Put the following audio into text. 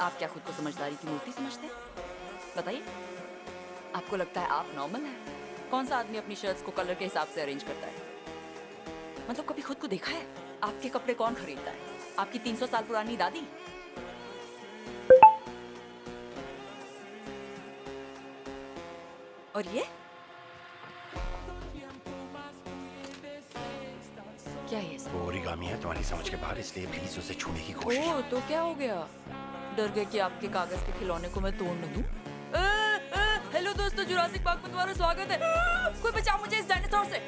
आप क्या खुद को समझदारी की मूर्ति समझते हैं? बताइए, आपको लगता है आप नॉर्मल हैं? कौन सा आदमी अपनी शर्ट्स को कलर के हिसाब से अरेंज करता है? मतलब कभी खुद को देखा है? आपके कपड़े कौन खरीदता है? आपकी 300 साल पुरानी दादी? और ये क्या है? वो ओरिगामी है, तुम्हारी समझ के बाहर, इसलिए प्लीज उसे छूने की कोशिश। ओह, तो क्या हो गया? डर गए कि आपके कागज के खिलौने को मैं तोड़ न दूं? हेलो दोस्तों, जुरासिक पार्क में तुम्हारा स्वागत है। कोई बचाओ मुझे इस डायनासोर से।